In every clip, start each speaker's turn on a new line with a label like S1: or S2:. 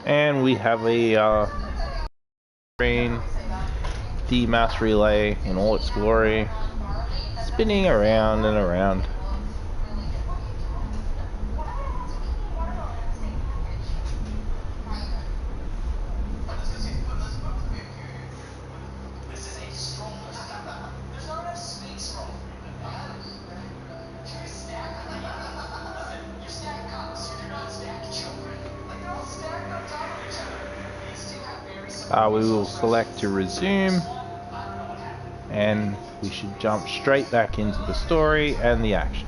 S1: And we have a screen, the mass relay in all its glory, spinning around and around. We will select to resume, and we should jump straight back into the story and the action.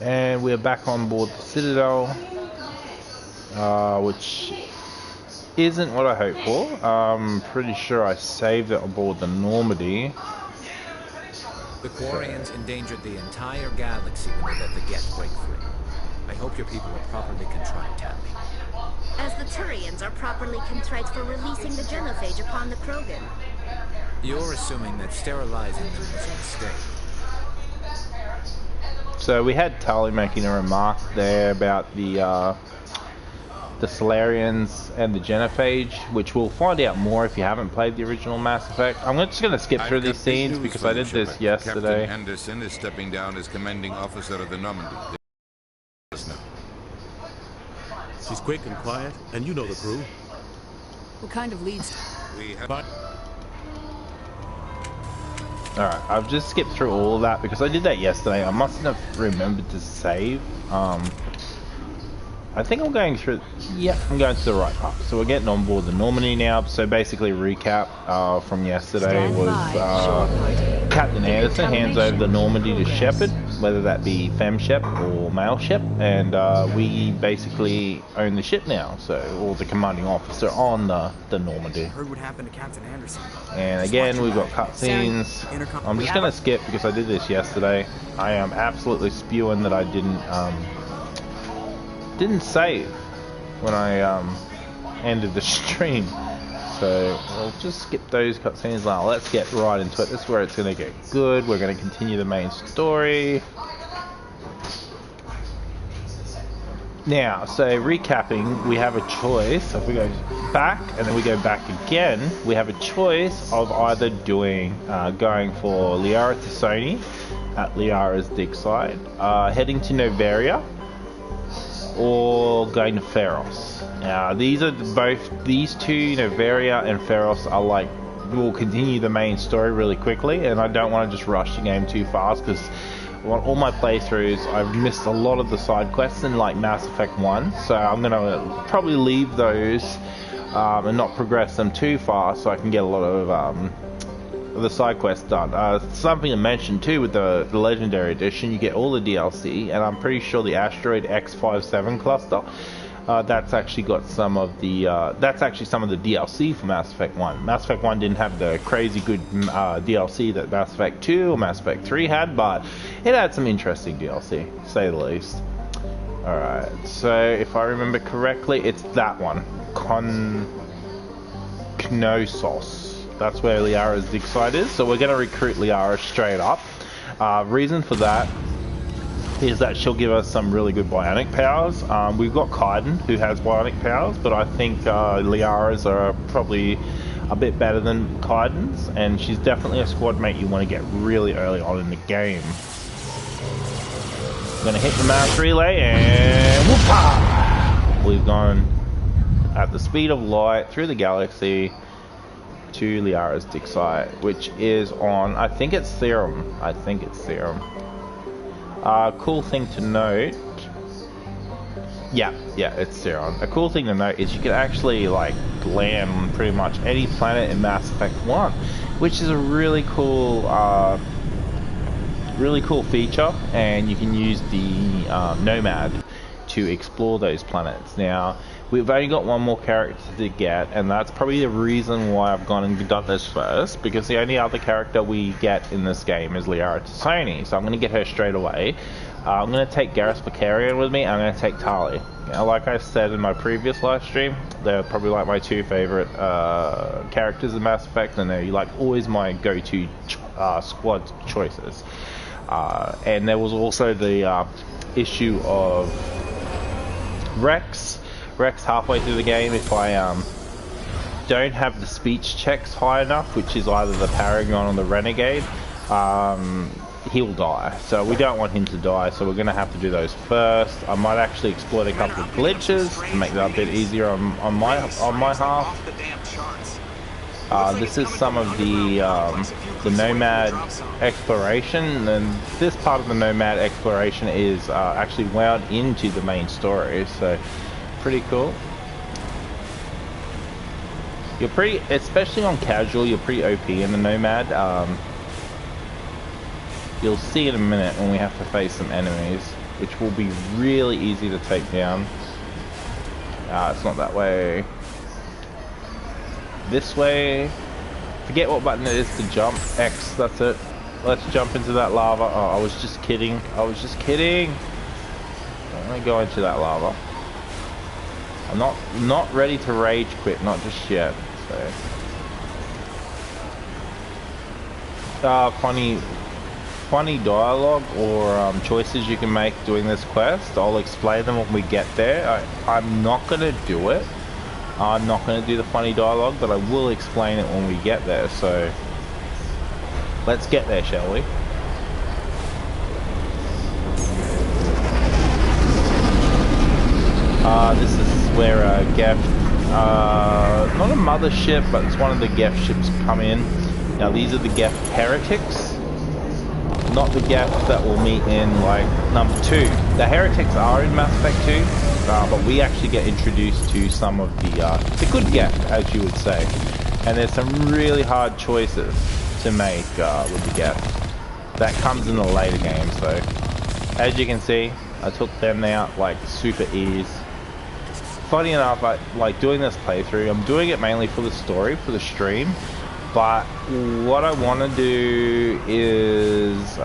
S1: And we're back on board the Citadel, which isn't what I hoped for. I'm pretty sure I saved it on board the Normandy.
S2: The Quarians endangered the entire galaxy when they let the Geth break free. I hope your people are properly contrite, Tanley.
S3: As the Turians are properly contrite for releasing the genophage upon the Krogan.
S2: You're assuming that sterilizing them was a mistake.
S1: So we had Tali making a remark there about the Solarians and the genophage, which we'll find out more if you haven't played the original Mass Effect. I'm just going to skip through these scenes because I did this yesterday.
S4: Captain Anderson is stepping down as commanding officer of the Normandy.
S5: She's quick and quiet, and you know the crew.
S6: What kind of leads?
S4: We have...
S1: Alright, I've just skipped through all of that because I did that yesterday. I mustn't have remembered to save. I think I'm going through... Yep, I'm going to the right part. So we're getting on board the Normandy now. So basically, recap from yesterday was Captain Anderson hands over the Normandy to Shepard, whether that be Fem Shep or Male Shep, and we basically own the ship now. So, or the commanding officer on the Normandy.
S6: Heard what happened to Captain Anderson.
S1: And again, we've got cutscenes. I'm just going to skip because I did this yesterday. I am absolutely spewing that I didn't save when I ended the stream, so we'll just skip those cutscenes now. Let's get right into it. This is where it's going to get good. We're going to continue the main story now. So recapping, we have a choice. If we go back and then we go back again, we have a choice of either doing going for Liara T'Soni at Liara's dig site, heading to Noveria, or going to Feros. Now these two, Noveria and Feros, are like, will continue the main story really quickly, and I don't want to just rush the game too fast because on all my playthroughs I've missed a lot of the side quests in like Mass Effect 1, so I'm going to probably leave those and not progress them too fast so I can get a lot of the side quests done. Something to mention too with the Legendary Edition, you get all the DLC, and I'm pretty sure the Asteroid X57 cluster, that's actually got some of the DLC for Mass Effect 1. Mass Effect 1 didn't have the crazy good DLC that Mass Effect 2 or Mass Effect 3 had, but it had some interesting DLC, to say the least. Alright, so if I remember correctly, it's that one, Knossos. That's where Liara's dig site is, so we're going to recruit Liara straight up. Reason for that is that she'll give us some really good bionic powers. We've got Kaiden, who has bionic powers, but I think Liara's are probably a bit better than Kaiden's, and she's definitely a squad mate you want to get really early on in the game. We're going to hit the mass relay, and whoop-ah! We've gone at the speed of light through the galaxy to Liara's dig site, which is on, I think it's Therum. Cool thing to note, yeah, it's Therum. A cool thing to note is you can actually like land on pretty much any planet in Mass Effect 1, which is a really cool feature, and you can use the Nomad to explore those planets. Now, we've only got one more character to get, and that's probably the reason why I've gone and done this first, because the only other character we get in this game is Liara T'Soni, so I'm going to get her straight away. I'm going to take Garrus Vakarian with me. I'm going to take Tali. Now, like I said in my previous live stream, they're probably like my two favorite characters in Mass Effect, and they're like always my go-to squad choices. And there was also the issue of Rex halfway through the game. If I don't have the speech checks high enough, which is either the Paragon or the Renegade, he'll die. So we don't want him to die, so we're going to have to do those first. I might actually exploit a couple of glitches to make that a bit easier on my half. This is some of the Nomad exploration, and this part of the Nomad exploration is actually wound into the main story, so pretty cool. You're pretty, especially on casual, you're pretty OP in the Nomad. You'll see in a minute when we have to face some enemies, which will be really easy to take down. It's not that way. This way. Forget what button it is to jump. X, that's it. Let's jump into that lava. Oh, I was just kidding. I was just kidding. I'm gonna go into that lava. I'm not ready to rage quit, not just yet. So. Funny dialogue or choices you can make doing this quest. I'll explain them when we get there. I'm not gonna do it. I'm not gonna do the funny dialogue, but I will explain it when we get there. So let's get there, shall we? This is where Geth, not a mothership, but it's one of the Geth ships come in. Now these are the Geth heretics. Not the Geth that we'll meet in like number 2. The heretics are in Mass Effect 2, but we actually get introduced to some of the good Geth, as you would say. And there's some really hard choices to make with the Geth. That comes in the later game, so as you can see, I took them out like super ease. Funny enough, like doing this playthrough, I'm doing it mainly for the story, for the stream. But what I want to do is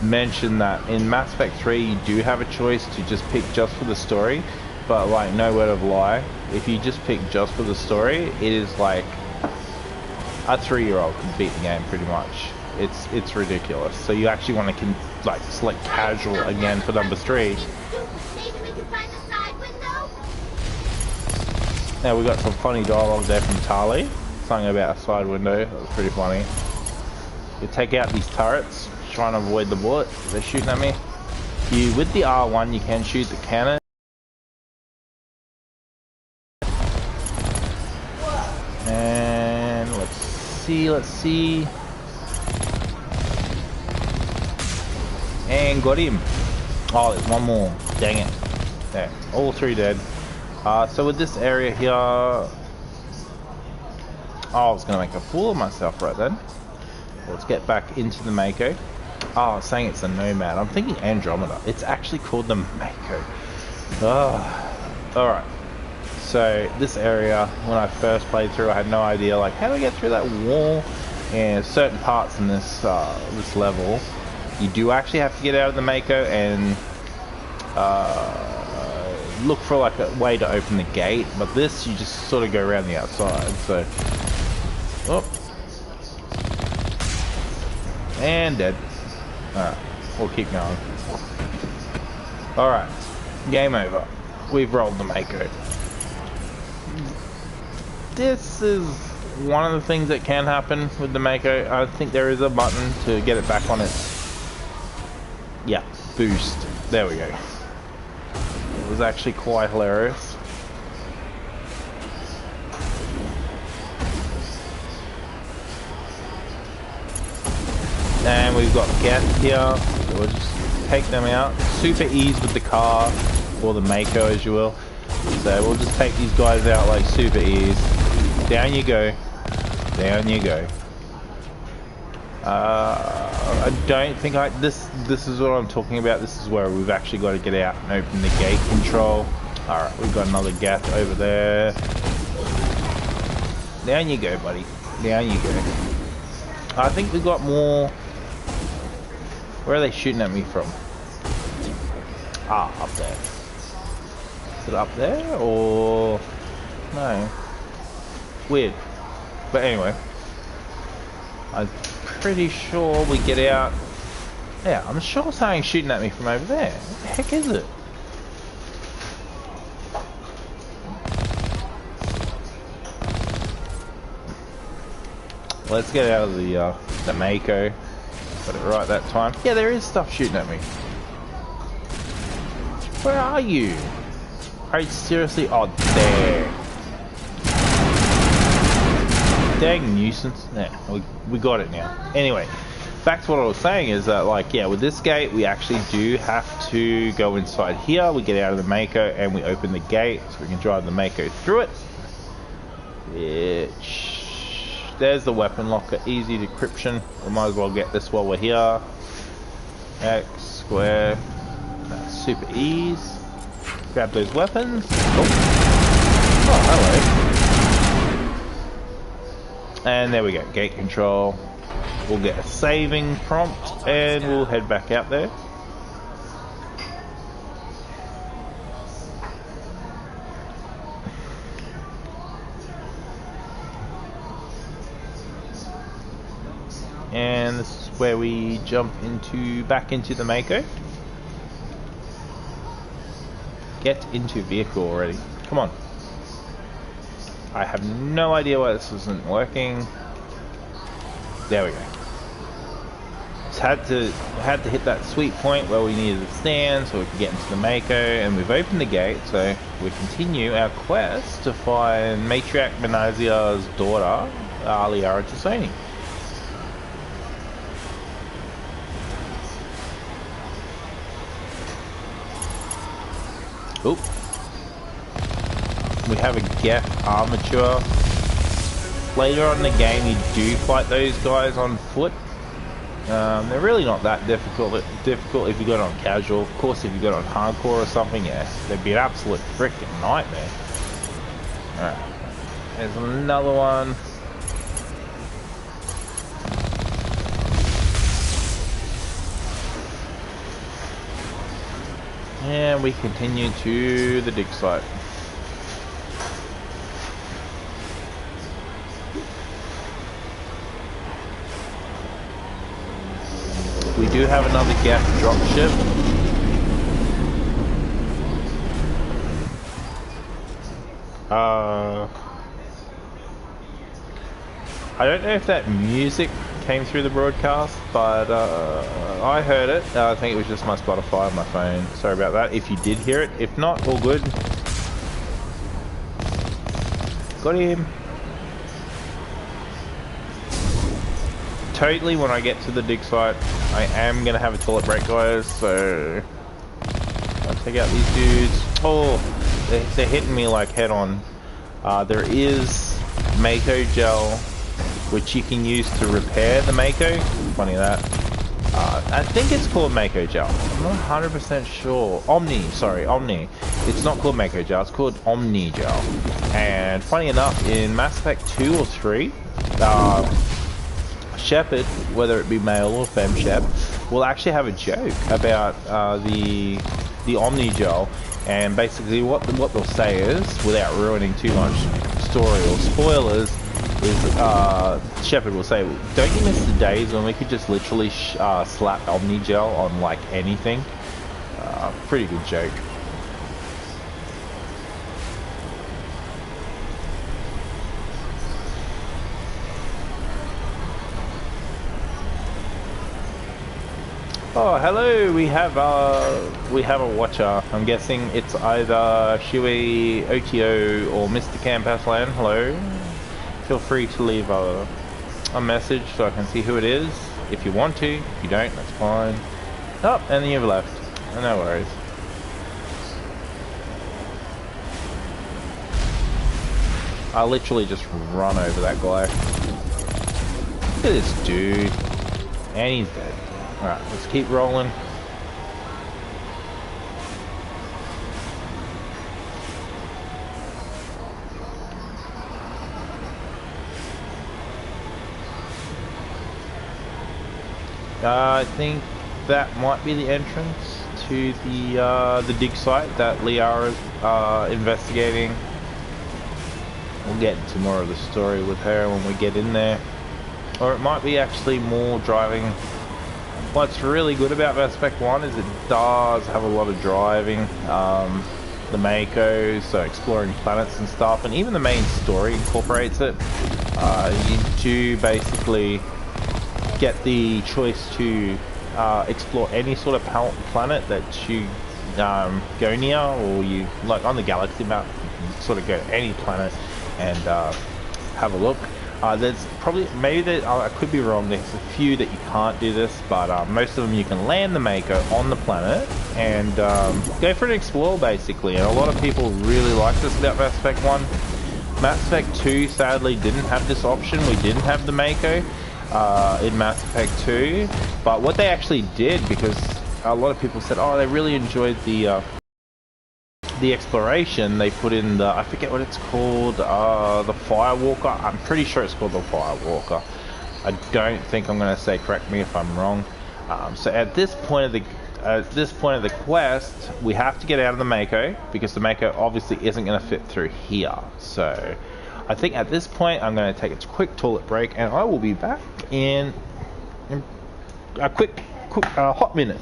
S1: mention that in Mass Effect 3 you do have a choice to just pick just for the story, but like no word of lie, if you just pick just for the story, it is like a 3-year-old can beat the game pretty much. It's ridiculous. So you actually want to like select casual again for number 3. Now we got some funny dialogue there from Tali. Something about a side window, that was pretty funny. You take out these turrets, trying to avoid the bullet, they're shooting at me. With the R1 you can shoot the cannon. And let's see. And got him. Oh, there's one more, dang it. There, all 3 dead. So with this area here, I was going to make a fool of myself right then. Let's get back into the Mako. Oh, I was saying it's a Nomad. I'm thinking Andromeda. It's actually called the Mako. Oh. Alright. So, this area, when I first played through, I had no idea, like, how do I get through that wall? And certain parts in this this level, you do actually have to get out of the Mako and look for, like, a way to open the gate. But this, you just sort of go around the outside, so... Oh. And dead. Alright, we'll keep going. Alright, game over. We've rolled the Mako. This is one of the things that can happen with the Mako. I think there is a button to get it back on its... Yeah, boost. There we go. It was actually quite hilarious. And we've got Geth here, so we'll just take them out. Super ease with the car, or the Mako as you will. So we'll just take these guys out like super ease. Down you go. Down you go. I don't think this is what I'm talking about. This is where we've actually got to get out and open the gate control. Alright, we've got another Geth over there. Down you go, buddy. Down you go. I think we've got more... Where are they shooting at me from? Ah, up there. Is it up there or no? Weird. But anyway, I'm pretty sure we get out. Yeah, I'm sure something's shooting at me from over there. What the heck is it? Let's get out of the Mako. Got it right that time. Yeah, there is stuff shooting at me. Where are you? Are you seriously? Oh, there. Dang nuisance. Nah, we got it now. Anyway, back to what I was saying is that, like, yeah, with this gate, we actually do have to go inside here. We get out of the Mako and we open the gate so we can drive the Mako through it. There's the weapon locker, easy decryption. We might as well get this while we're here. X, square, super ease. Grab those weapons. Oh, hello. And there we go, gate control. We'll get a saving prompt and we'll head back out there. And this is where we jump back into the Mako. Get into vehicle already. Come on. I have no idea why this isn't working. There we go. Just had to hit that sweet point where we needed to stand so we could get into the Mako, and we've opened the gate, so we continue our quest to find Matriarch Menazia's daughter, Liara Tassoni. Oop. We have a Geth armature. Later on in the game, you do fight those guys on foot. They're really not that difficult if you got on casual. Of course, if you got on hardcore or something, yeah, they'd be an absolute freaking nightmare. Alright. There's another one. And we continue to the dig site. We do have another Geth dropship. I don't know if that music came through the broadcast, but I heard it. I think it was just my Spotify on my phone. Sorry about that if you did hear it. If not, all good. Got him. Totally, when I get to the dig site, I am going to have a toilet break, guys, so I'll take out these dudes. Oh, they're hitting me like head on. There is Mako gel, which you can use to repair the Mako. Funny that. I think it's called Mako gel. I'm not 100% sure. Omni. It's not called Mako gel, it's called Omni gel. And funny enough, in Mass Effect 2 or 3, Shepard, whether it be male or femme Shep, will actually have a joke about the Omni gel, and basically what they'll say is, without ruining too much story or spoilers, is Shepard will say, "Don't you miss the days when we could just literally slap Omni gel on like anything?" Pretty good joke. Oh, hello. We have a watcher. I'm guessing it's either Shui, OTO, or Mr. Campaslan. Hello. Feel free to leave a message so I can see who it is. If you want to. If you don't, that's fine. Oh, and then you've left. No worries. I literally just run over that guy. Look at this dude. And he's dead. Alright, let's keep rolling. I think that might be the entrance to the dig site that Liara's investigating. We'll get into more of the story with her when we get in there. Or it might be actually more driving. What's really good about Mass Effect 1 is it does have a lot of driving. The Mako, so exploring planets and stuff, and even the main story incorporates it. You do basically get the choice to explore any sort of planet that you go near, or you, like on the galaxy map, you sort of go to any planet and have a look. There's probably, I could be wrong, there's a few that you can't do this, but most of them you can land the Mako on the planet and go for an explore basically, and a lot of people really like this about Mass Effect 1. Mass Effect 2 sadly didn't have this option. We didn't have the Mako in Mass Effect 2, but what they actually did, because a lot of people said, oh, they really enjoyed the exploration, they put in the, I forget what it's called, the Firewalker. I'm pretty sure it's called the Firewalker. I don't think I'm going to say, correct me if I'm wrong. So at this point of the quest, we have to get out of the Mako, because the Mako obviously isn't going to fit through here. So I think at this point I'm going to take a quick toilet break, and I will be back in a quick hot minute.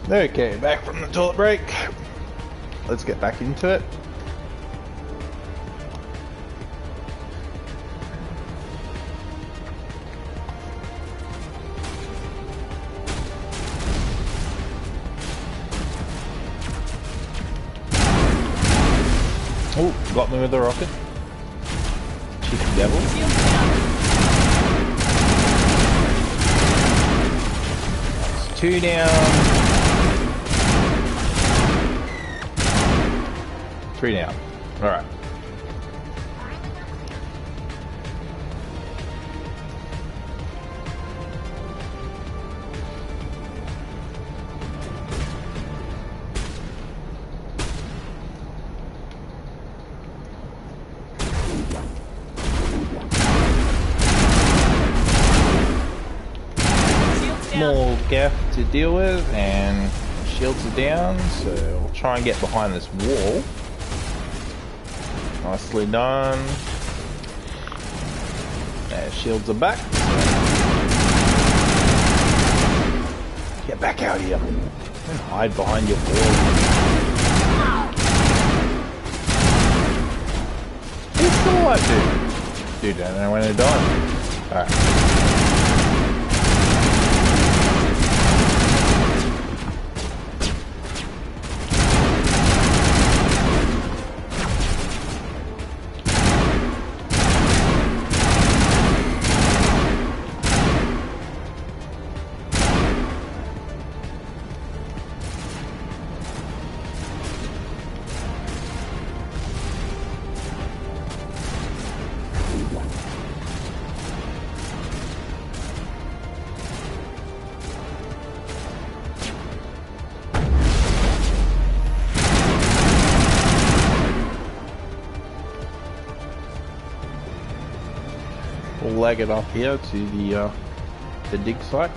S1: Okay, back from the toilet break. Let's get back into it. Oh, got me with the rocket. Cheeky devil. That's 2 down. 3 down. Alright. Small gap to deal with, and shields are down, so we'll try and get behind this wall. Nicely done. There, shields are back. Get back out here and hide behind your wall. what, dude? Dude, I don't know when to die. Alright. We'll leg it up here to the dig site.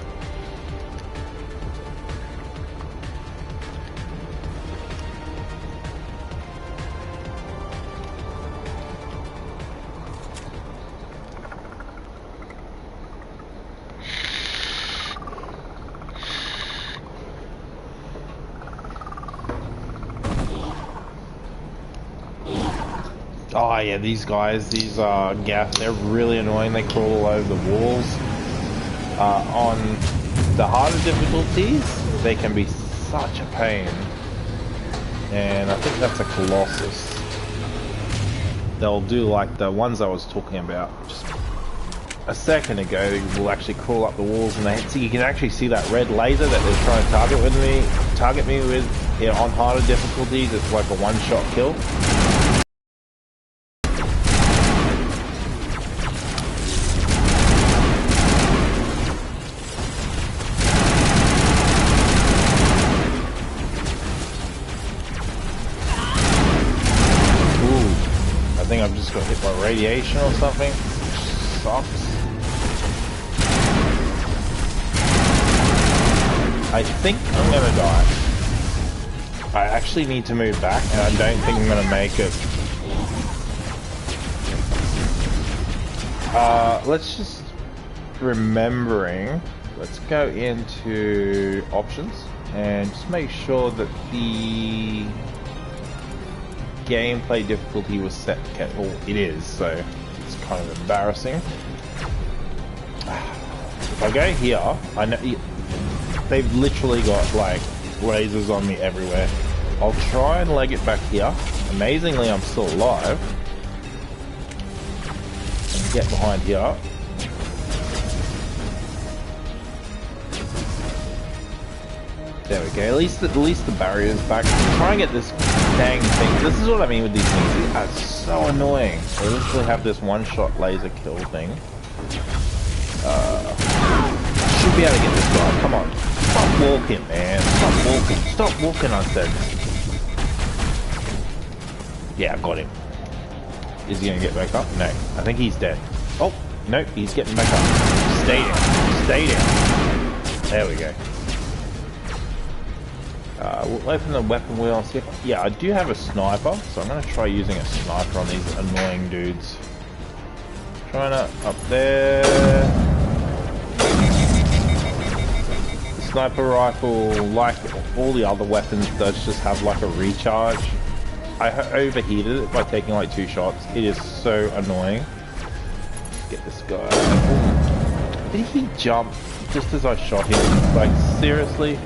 S1: Oh yeah, these guys, these gaffs, they're really annoying. They crawl all over the walls. On the harder difficulties, they can be such a pain. And I think that's a Colossus. They'll do like the ones I was talking about just a second ago. They will actually crawl up the walls, and they see, you can actually see that red laser that they're trying to target me with. Yeah, on harder difficulties, it's like a one-shot kill. I think I've just got hit by radiation or something. Sucks. I think I'm gonna die. I actually need to move back, and I don't think I'm gonna make it. Let's just remembering. Let's go into options and just make sure that the gameplay difficulty was set. Well, it is, so it's kind of embarrassing. If I go here, I know they've literally got like lasers on me everywhere. I'll try and leg it back here. Amazingly, I'm still alive. And get behind here. There we go. At least the barrier's back. Try and get this dang thing. This is what I mean with these things. These are so annoying. They literally have this one-shot laser kill thing. Should be able to get this guy. Come on. Stop walking, man. Stop walking. Stop walking, I said. Yeah, I got him. Is he gonna get back up? No. I think he's dead. Oh, nope. He's getting back up. Stay down. Stay down. There we go. We'll open the weapon wheel and see if... Yeah, I do have a sniper, so I'm going to try using a sniper on these annoying dudes. Trying to... up there... The sniper rifle, like all the other weapons, does just have like a recharge. I overheated it by taking like 2 shots. It is so annoying. Get this guy... Did he jump just as I shot him? Like, seriously?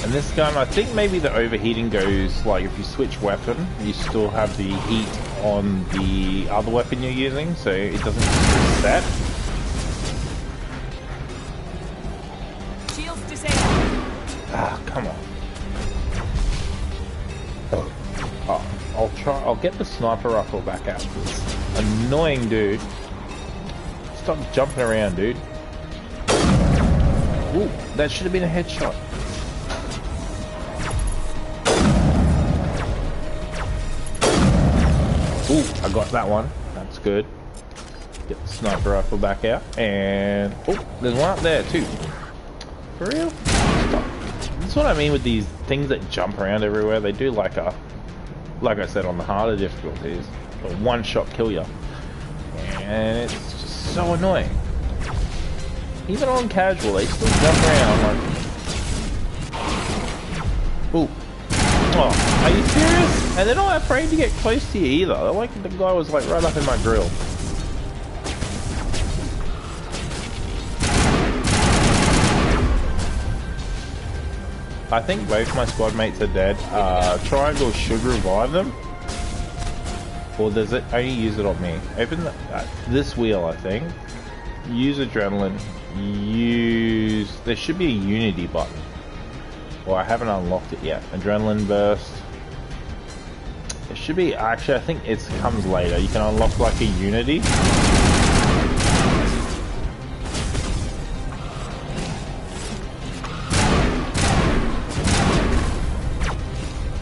S1: And this gun, I think maybe the overheating goes, like if you switch weapon, you still have the heat on the other weapon you're using, so it doesn't just reset.
S6: Shields disabled.
S1: Ah, come on. Oh, I'll get the sniper rifle back out. This annoying dude. Stop jumping around, dude. Ooh, that should have been a headshot. Ooh, I got that one. That's good. Get the sniper rifle back out. And... oh, there's one up there too. For real? Stop. That's what I mean with these things that jump around everywhere. They do like a... like I said, on the harder difficulties. A one-shot kill you. And it's just so annoying. Even on casual, they still jump around. I'm like... Ooh. Oh, are you serious? And they're not afraid to get close to you either. Like the guy was like right up in my grill. I think both my squad mates are dead. Triangle should revive them. Or does it only use it on me? Open this wheel, I think. Use adrenaline. There should be a unity button. Well, I haven't unlocked it yet. Adrenaline burst. It should be, actually I think it comes later. You can unlock like a unity.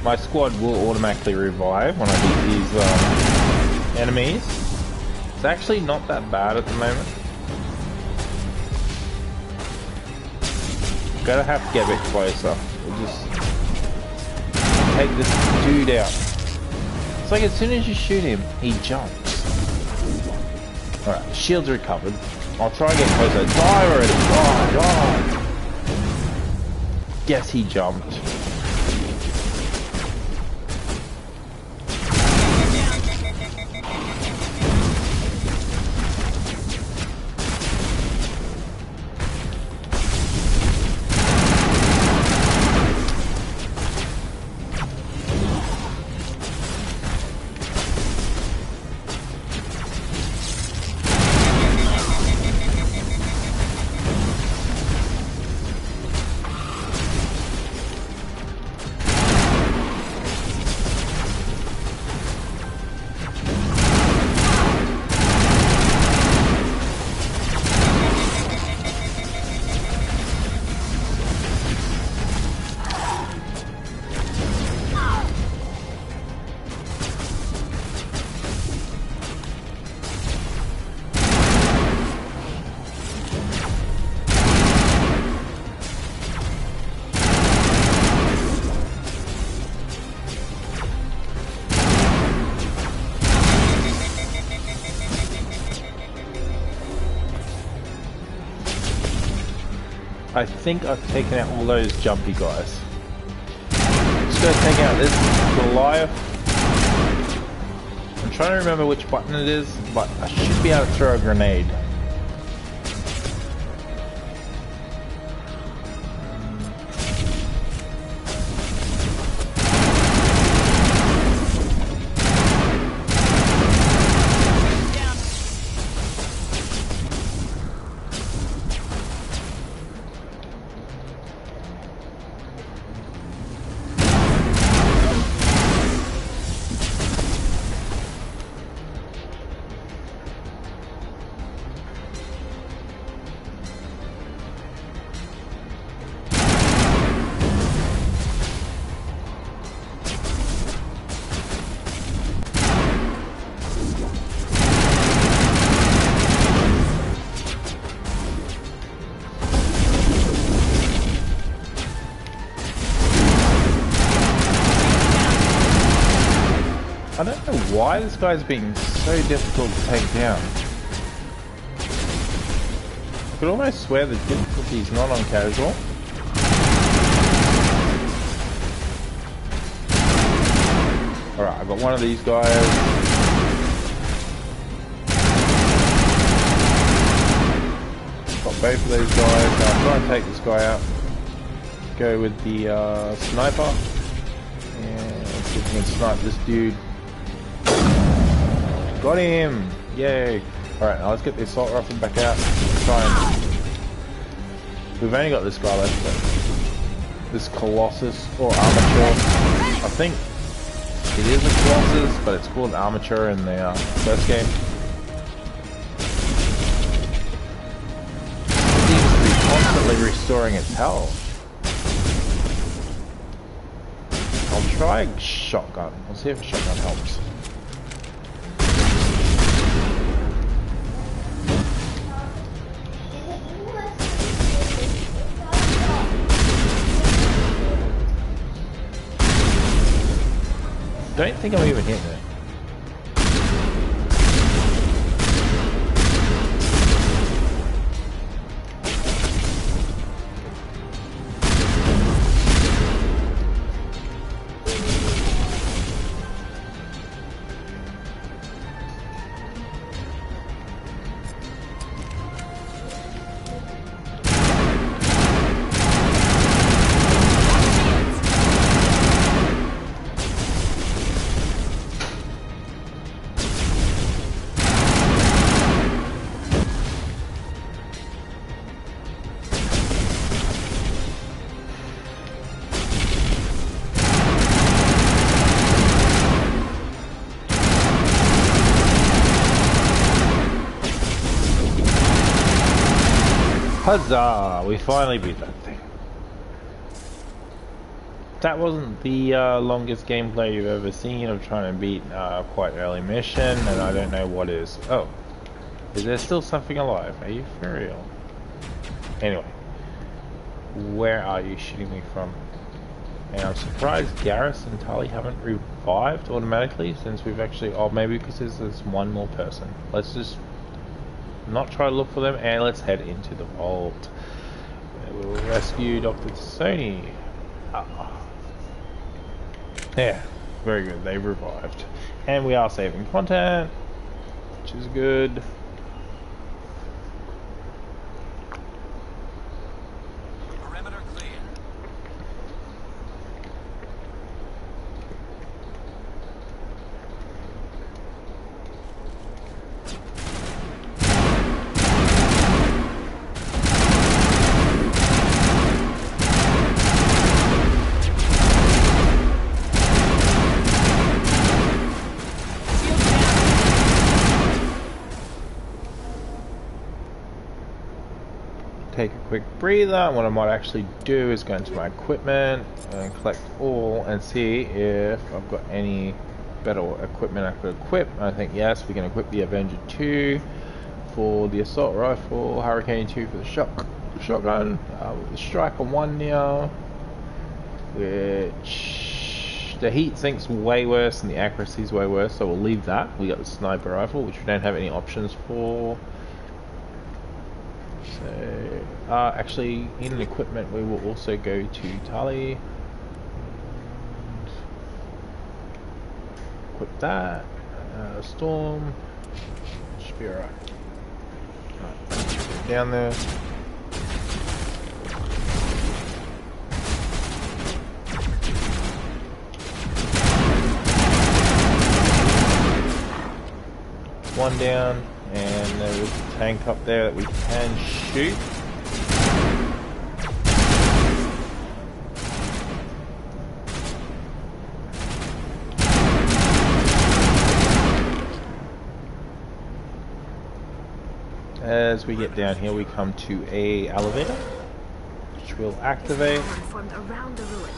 S1: My squad will automatically revive when I beat these enemies. It's actually not that bad at the moment. Gotta have to get a bit closer. We'll just take this dude out. It's like as soon as you shoot him, he jumps. Alright, shield's recovered. I'll try and get closer. Die already! Die! Guess he jumped. I think I've taken out all those jumpy guys. Just gonna take out this Goliath. I'm trying to remember which button it is, but I should be able to throw a grenade. I don't know why this guy's being so difficult to take down. I could almost swear the difficulty is not on casual. Alright, I've got one of these guys. Got both of those guys. Now I'm trying to take this guy out. Go with the sniper. And see if we can snipe this dude. Got him! Yay! Alright, now let's get the assault rifle back out. Try and... We've only got this guy left, but... This Colossus, or Armature. I think it is a Colossus, but it's called Armature in the first game. It seems to be constantly restoring its health. I'll try shotgun. We'll see if a shotgun helps. Don't think I'm even hitting it. Huzzah! We finally beat that thing. That wasn't the longest gameplay you've ever seen of trying to beat quite early mission, and I don't know what is. Oh, is there still something alive? Are you for real? Anyway, where are you shooting me from? And I'm surprised Garrus and Tali haven't revived automatically since we've actually. Oh, maybe because there's one more person. Let's just not try to look for them, and let's head into the vault. We'll rescue Dr. Sony. Yeah, very good. They revived. And we are saving content, which is good.
S2: Perimeter clear.
S1: Take a quick breather. What I might actually do is go into my equipment and collect all and see if I've got any better equipment I could equip. I think yes, we can equip the Avenger 2 for the assault rifle, Hurricane 2 for the shotgun, with the Striker 1 now, which the heat sink's way worse and the accuracy's way worse, so we'll leave that. We got the sniper rifle, which we don't have any options for. So, actually, in equipment, we will also go to Tali. Equip that. Storm. Should be alright. Alright, down there. One down. And there is a tank up there that we can shoot. As we get down here, we come to a elevator, which will activate.
S3: Formed around the ruin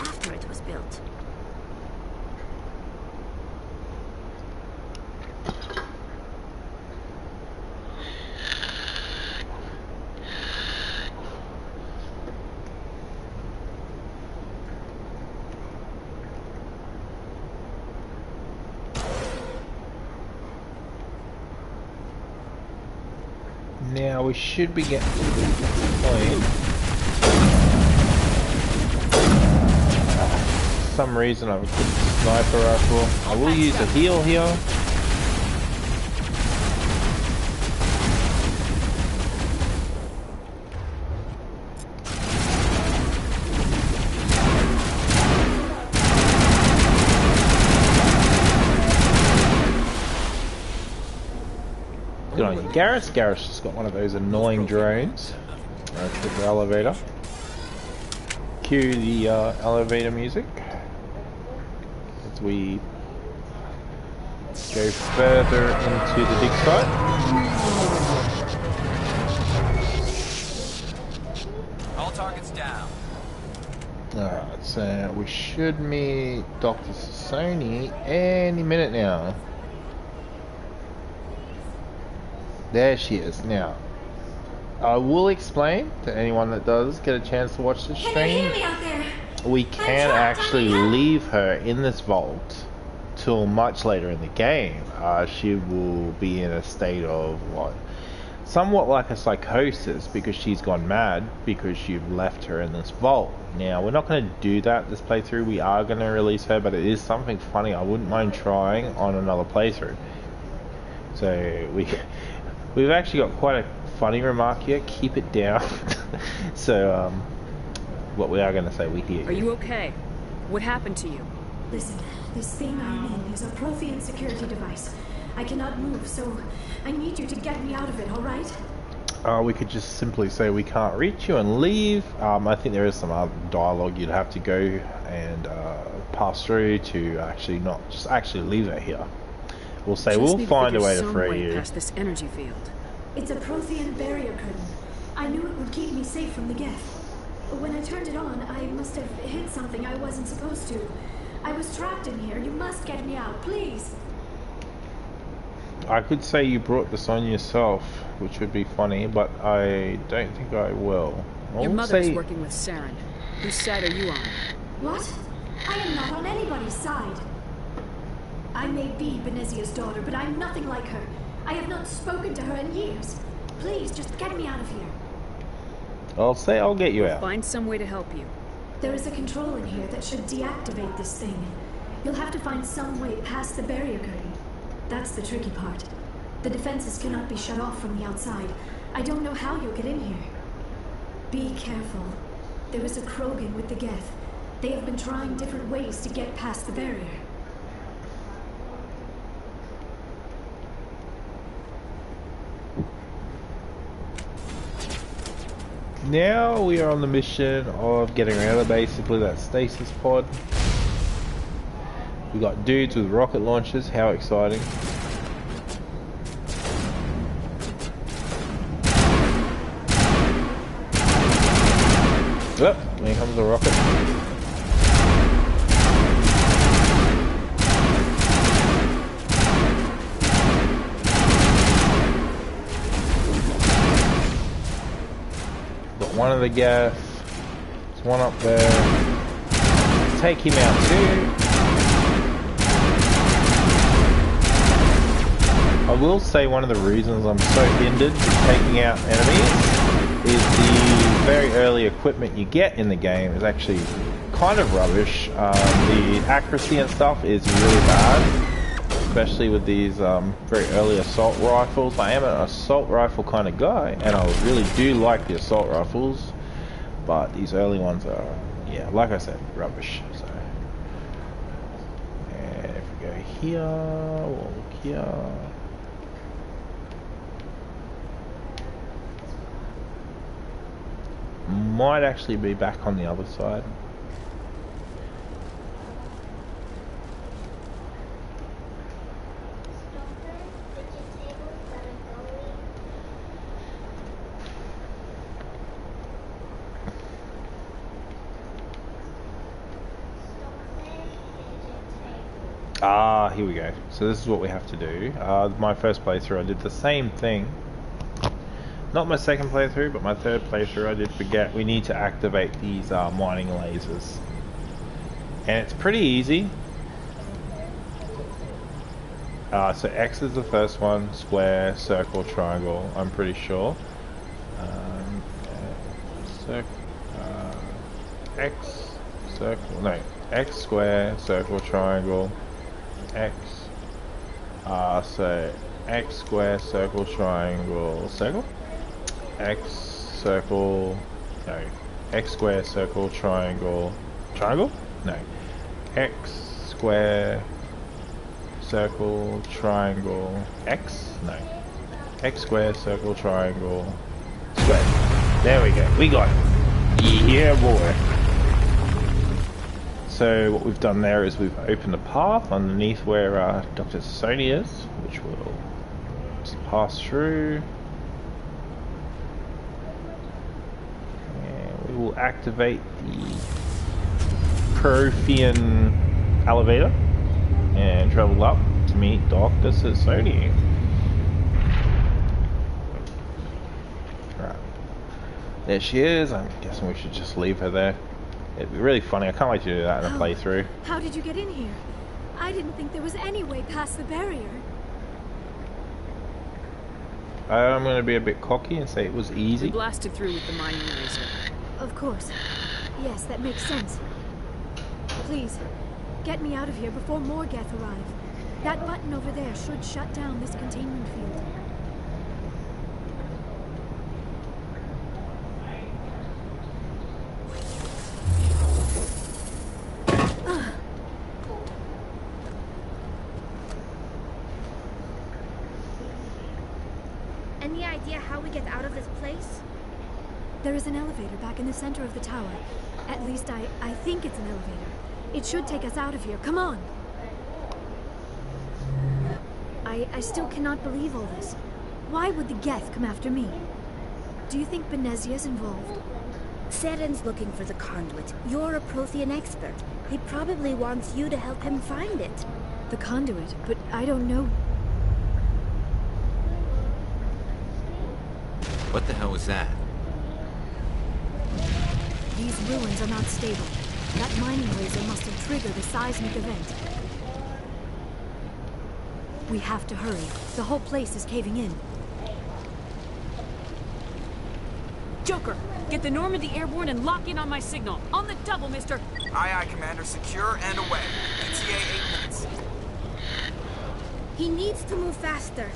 S3: after it was built.
S1: Now we should be getting to the point. For some reason I've equipped the sniper rifle. I will use a heal here. Good on you, Garrus. Garrus just got one of those annoying drones. To the elevator. Cue the elevator music as we go further into the dig site.
S2: All targets down.
S1: Alright, so we should meet Dr. Sony any minute now. There she is. Now, I will explain to anyone that does get a chance to watch this stream.
S3: Can you hear me out there?
S1: We can actually leave her in this vault till much later in the game. She will be in a state of what? Somewhat like a psychosis because she's gone mad because you've left her in this vault. Now, we're not going to do that this playthrough. We are going to release her, but it is something funny. I wouldn't mind trying on another playthrough. So, we've actually got quite a funny remark here. Keep it down. So, what we are going to say, we hear you.
S6: Are you okay? What happened to you?
S7: Listen, this thing I'm in is a Prothean security device. I cannot move, so I need you to get me out of it, alright?
S1: We could just simply say we can't reach you and leave. I think there is some other dialogue you'd have to go and pass through to actually not just actually leave it here. We'll say we'll find a way to free you.
S6: Past this energy field.
S7: It's a Prothean barrier curtain. I knew it would keep me safe from the Geth. When I turned it on, I must have hit something I wasn't supposed to. I was trapped in here. You must get me out, please.
S1: I could say you brought this on yourself, which would be funny, but I don't think I will.
S6: Your mother's working with Saren. Whose side are you on?
S7: What? I am not on anybody's side. I may be Benezia's daughter, but I'm nothing like her. I have not spoken to her in years. Please, just get me out of here.
S1: I'll say I'll get you out.
S6: Find some way to help you.
S7: There is a control in here that should deactivate this thing. You'll have to find some way past the barrier curtain. That's the tricky part. The defenses cannot be shut off from the outside. I don't know how you'll get in here. Be careful. There is a Krogan with the Geth. They have been trying different ways to get past the barrier.
S1: Now we are on the mission of getting out of basically that stasis pod. We got dudes with rocket launchers, how exciting. Yep, here comes the rocket. Got one of the Geth. There's one up there. Let's take him out too. I will say one of the reasons I'm so hindered with taking out enemies is the very early equipment you get in the game is actually kind of rubbish. The accuracy and stuff is really bad, especially with these very early assault rifles. I am an assault rifle kind of guy, and I really do like the assault rifles, but these early ones are, yeah, like I said, rubbish. So, and if we go here, we'll look here. Might actually be back on the other side. Ah, here we go. So this is what we have to do. My first playthrough I did the same thing. Not my second playthrough, but my third playthrough I did forget we need to activate these mining lasers. And it's pretty easy. So X is the first one, square, circle, triangle, I'm pretty sure. X, circle, no, X square, circle, triangle, X. So X square, circle, triangle, circle? X circle, no, X square, circle, triangle, triangle? No, X square, circle, triangle, X? No, X square, circle, triangle, square. There we go, we got it. Yeah, boy. So what we've done there is we've opened a path underneath where Dr. Sony is, which we'll just pass through. We will activate the Prothean elevator and travel up to meet Dr. Sony. Right. There she is. I'm guessing we should just leave her there. It'd be really funny. I can't wait to do that in a playthrough.
S7: How did you get in here? I didn't think there was any way past the barrier.
S1: I'm going to be a bit cocky and say it was easy.
S6: We blasted through with the mining laser.
S7: Of course. Yes, that makes sense. Please, get me out of here before more Geth arrive. That button over there should shut down this containment field.
S3: Any idea how we get out of this place?
S7: There is an elevator back in the center of the tower. At least I think it's an elevator. It should take us out of here. Come on! I still cannot believe all this. Why would the Geth come after me? Do you think Benezia's involved?
S3: Seren's looking for the conduit. You're a Prothean expert. He probably wants you to help him find it.
S7: The conduit, but I don't know.
S2: What the hell was that?
S7: These ruins are not stable. That mining laser must have triggered a seismic event. We have to hurry. The whole place is caving in.
S6: Joker, get the Normandy airborne and lock in on my signal. On the double, mister.
S8: Aye, aye, Commander. Secure and away. ETA 8 minutes.
S3: He needs to move faster.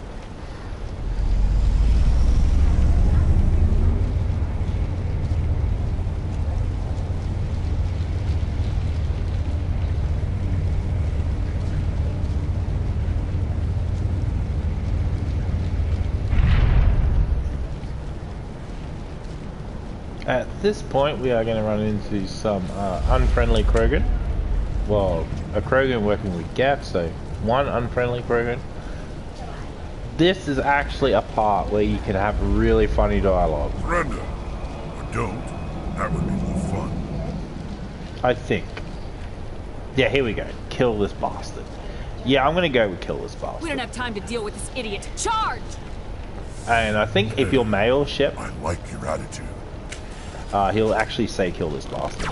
S1: At this point, we are going to run into some unfriendly Krogan. Well, a Krogan working with Geth, so one unfriendly Krogan. This is actually a part where you can have really funny dialogue.
S9: Surrender. Or don't. That would be more fun.
S1: I think. Yeah, here we go. Kill this bastard. Yeah, I'm going to go with kill this bastard.
S6: We don't have time to deal with this idiot. Charge!
S1: And I think if you're male, Shep,
S9: I like your attitude.
S1: he'll actually say kill this bastard.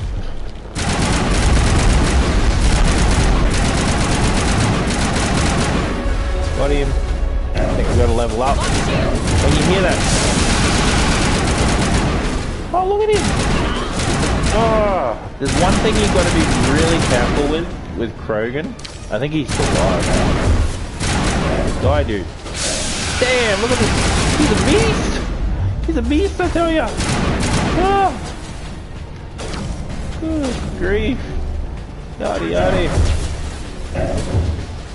S1: Got him. I think we got to level up. When you hear that. Oh, look at him. Oh, there's one thing you've got to be really careful with Krogan. I think he's still alive. Die, dude. Damn, look at this. He's a beast. He's a beast, I tell ya. Oh. Good grief. Yaddy yaddy.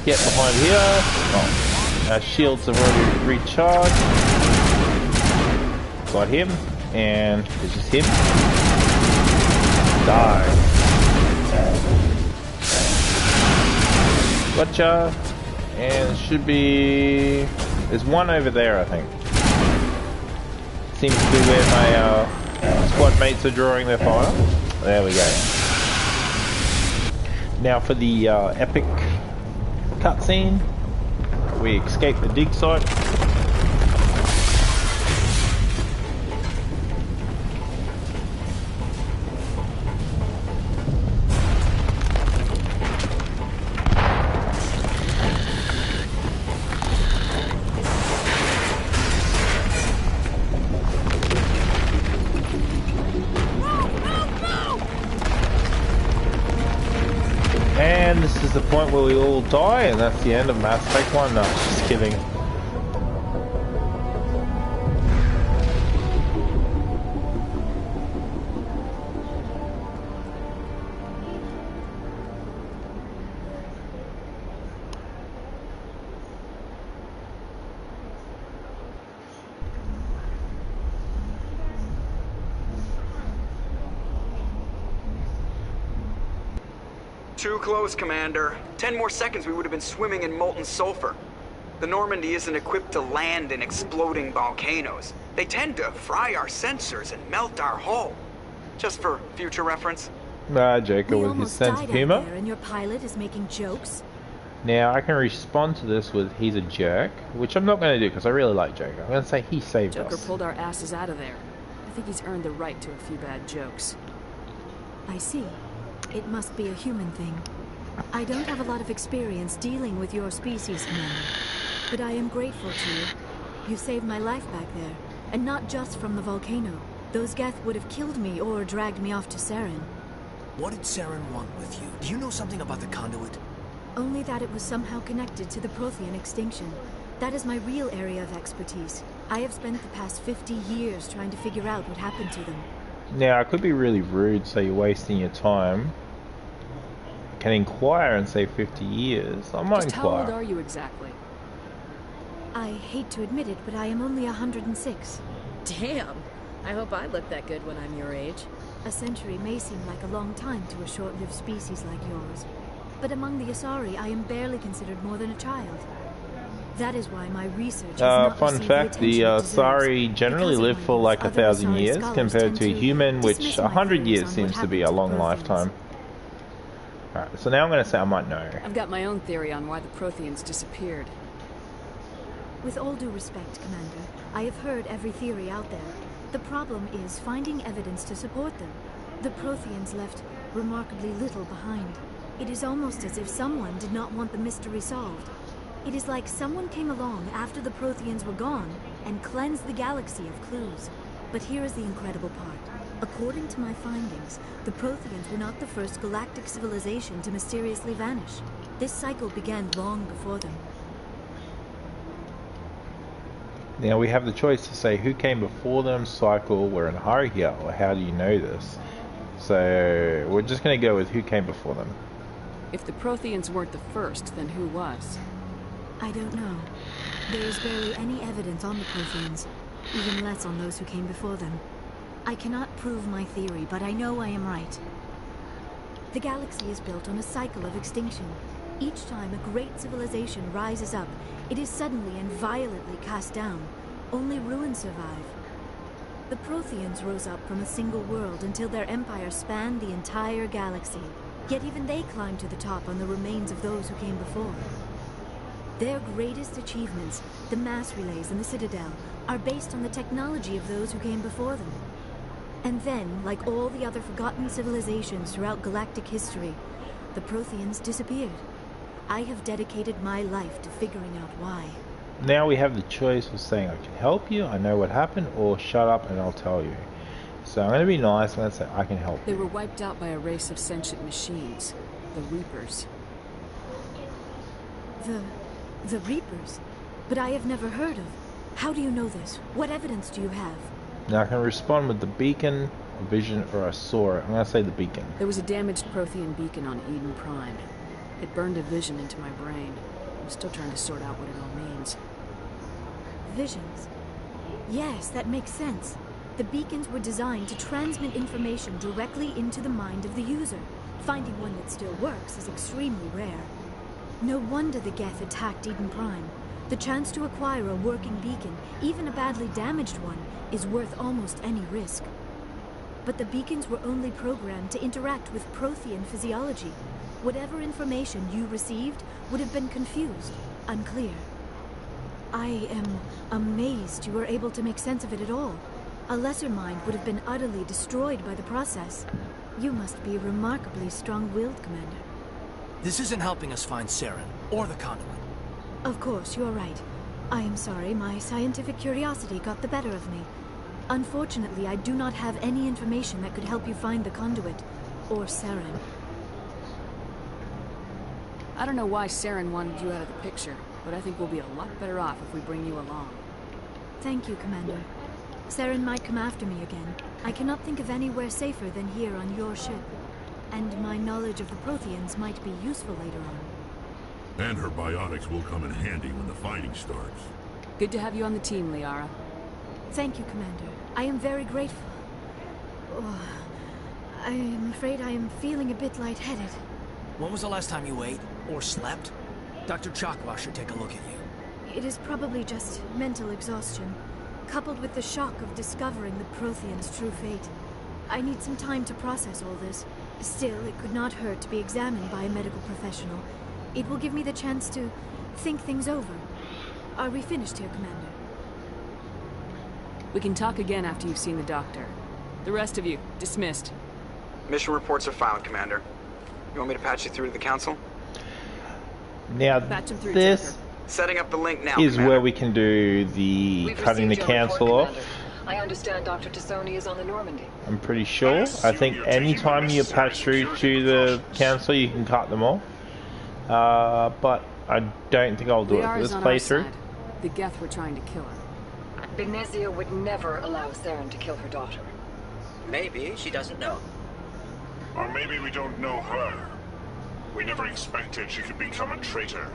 S1: Get behind here. Oh, our shields have already recharged. Got him. And it's just him. Die. Gotcha. And it should be... There's one over there, I think. Seems to be where my squad mates are drawing their fire. There we go. Now for the epic cutscene. We escape the dig site. And this is the point where we all die, and that's the end of Mass Effect 1. No, just kidding.
S8: Too close, Commander. 10 more seconds we would have been swimming in molten sulfur. The Normandy isn't equipped to land in exploding volcanoes. They tend to fry our sensors and melt our hull. Just for future reference.
S1: Joker with his sense of humor.
S7: And your pilot is making jokes.
S1: Now I can respond to this with he's a jerk, which I'm not going to do because I really like Joker. I'm going to say he saved
S6: Joker
S1: us.
S6: pulled our asses out of there. I think he's earned the right to a few bad jokes.
S7: I see. It must be a human thing. I don't have a lot of experience dealing with your species, Commander, but I am grateful to you. You saved my life back there, and not just from the volcano. Those Geth would have killed me or dragged me off to Saren.
S10: What did Saren want with you? Do you know something about the conduit?
S7: Only that it was somehow connected to the Prothean extinction. That is my real area of expertise. I have spent the past 50 years trying to figure out what happened to them.
S1: Now I could be really rude, so you're wasting your time. Can inquire and say 50 years. I might
S6: Just
S1: inquire.
S6: how old are you exactly?
S7: I hate to admit it, but I am only 106.
S11: Damn! I hope I look that good when I'm your age.
S7: A century may seem like a long time to a short-lived species like yours. But among the Asari, I am barely considered more than a child. That is why my research has not
S1: fun
S7: received
S1: fact,
S7: the
S1: the
S7: attention it
S1: Sari
S7: deserves.
S1: generally
S7: Because of
S1: live
S7: my
S1: for
S7: use,
S1: like
S7: other
S1: 1,000
S7: Asari
S1: years
S7: scholars
S1: compared
S7: tend
S1: to a human, which
S7: dismiss my
S1: 100
S7: theories
S1: years
S7: on
S1: seems
S7: what
S1: to be a
S7: happened
S1: long
S7: the Protheans.
S1: lifetime. Alright, so now I'm going to say I might know.
S6: I've got my own theory on why the Protheans disappeared.
S7: With all due respect, Commander, I have heard every theory out there. The problem is finding evidence to support them. The Protheans left remarkably little behind. It is almost as if someone did not want the mystery solved. It is like someone came along after the Protheans were gone and cleansed the galaxy of clues. But here is the incredible part. According to my findings, the Protheans were not the first galactic civilization to mysteriously vanish. This cycle began long before them.
S1: Now we have the choice to say who came before them, cycle, we're in a hurry here, or how do you know this? So we're just going to go with who came before them.
S6: If the Protheans weren't the first, then who was?
S7: I don't know. There is barely any evidence on the Protheans, even less on those who came before them. I cannot prove my theory, but I know I am right. The galaxy is built on a cycle of extinction. Each time a great civilization rises up, it is suddenly and violently cast down. Only ruins survive. The Protheans rose up from a single world until their empire spanned the entire galaxy. Yet even they climbed to the top on the remains of those who came before. Their greatest achievements, the mass relays and the Citadel, are based on the technology of those who came before them. And then, like all the other forgotten civilizations throughout galactic history, the Protheans disappeared. I have dedicated my life to figuring out why.
S1: Now we have the choice of saying I can help you, I know what happened, or shut up and I'll tell you. So I'm going to be nice and say I can help
S6: They
S1: you.
S6: were wiped out by a race of sentient machines, the Reapers.
S7: The Reapers? But I have never heard of. How do you know this? What evidence do you have?
S1: Now I can respond with the beacon, a vision, or I saw it. I'm going to say the beacon.
S6: There was a damaged Prothean beacon on Eden Prime. It burned a vision into my brain. I'm still trying to sort out what it all means.
S7: Visions? Yes, that makes sense. The beacons were designed to transmit information directly into the mind of the user. Finding one that still works is extremely rare. No wonder the Geth attacked Eden Prime. The chance to acquire a working beacon, even a badly damaged one, is worth almost any risk. But the beacons were only programmed to interact with Prothean physiology. Whatever information you received would have been confused, unclear. I am amazed you were able to make sense of it at all. A lesser mind would have been utterly destroyed by the process. You must be remarkably strong-willed, Commander.
S10: This isn't helping us find Saren, or the conduit.
S7: Of course, you're right. I am sorry, my scientific curiosity got the better of me. Unfortunately, I do not have any information that could help you find the conduit, or Saren.
S6: I don't know why Saren wanted you out of the picture, but I think we'll be a lot better off if we bring you along.
S7: Thank you, Commander. Saren might come after me again. I cannot think of anywhere safer than here on your ship. And my knowledge of the Protheans might be useful later on.
S9: And her biotics will come in handy when the fighting starts.
S6: Good to have you on the team, Liara.
S7: Thank you, Commander. I am very grateful. Oh, I am afraid I am feeling a bit lightheaded.
S10: When was the last time you ate, or slept? Dr. Chakwa should take a look at you.
S7: It is probably just mental exhaustion, coupled with the shock of discovering the Protheans' true fate. I need some time to process all this. Still, it could not hurt to be examined by a medical professional. It will give me the chance to think things over. Are we finished here, Commander?
S6: We can talk again after you've seen the doctor. The rest of you, dismissed.
S8: Mission reports are filed, Commander. You want me to patch you through to the Council?
S1: Now
S6: Patch him through,
S1: this
S8: Setting up the link now,
S1: is
S8: Commander.
S1: where we can do the cutting the cancel off.
S12: I understand Dr. Tassoni is on the Normandy.
S1: I'm pretty sure. I think anytime you patch through to the council, you can cut them off. But I don't think I'll do it for this playthrough.
S6: The Geth were trying to kill her.
S12: Benezia would never allow Saren to kill her daughter.
S13: Maybe she doesn't know.
S9: Or maybe we don't know her. We never expected she could become a traitor.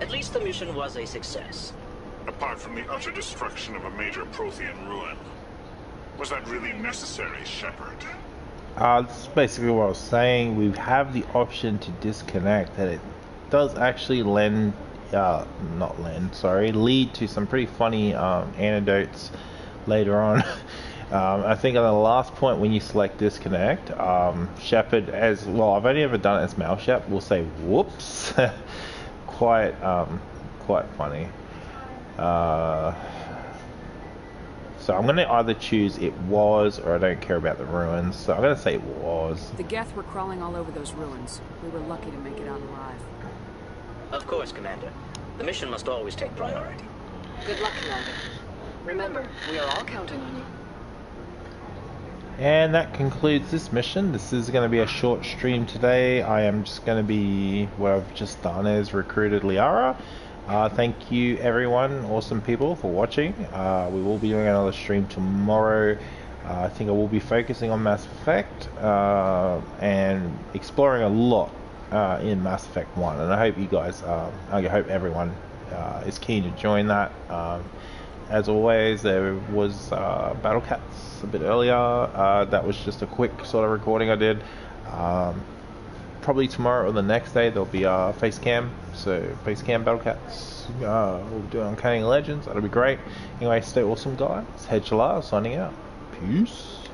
S13: At least the mission was a success.
S9: Apart from the utter destruction of a major Prothean ruin. Was that really necessary, Shepard?
S1: This is basically what I was saying. We have the option to disconnect, and it does actually lend lead to some pretty funny anecdotes later on. I think on the last point when you select disconnect, Shepard, as well, I've only ever done it as Mal Shep, will say whoops. quite funny. So I'm going to either choose it was, or I don't care about the ruins. So I'm going to say it was.
S6: The Geth were crawling all over those ruins. We were lucky to make it out alive.
S13: Of course, Commander. The mission must always take priority.
S12: Good luck, Commander. Remember, we are all counting on you.
S1: And that concludes this mission. This is going to be a short stream today. I am just going to be, what I've just done is recruited Liara. Thank you everyone, awesome people, for watching. We will be doing another stream tomorrow. I think I will be focusing on Mass Effect and exploring a lot in Mass Effect 1. And I hope you guys, I hope everyone is keen to join that. As always, there was Battle Cats a bit earlier. That was just a quick sort of recording I did. Probably tomorrow or the next day there'll be face cam. So face cam Battle Cats. We'll do Uncanny Legends. That'll be great. Anyway, stay awesome, guys. Hedgelar signing out. Peace.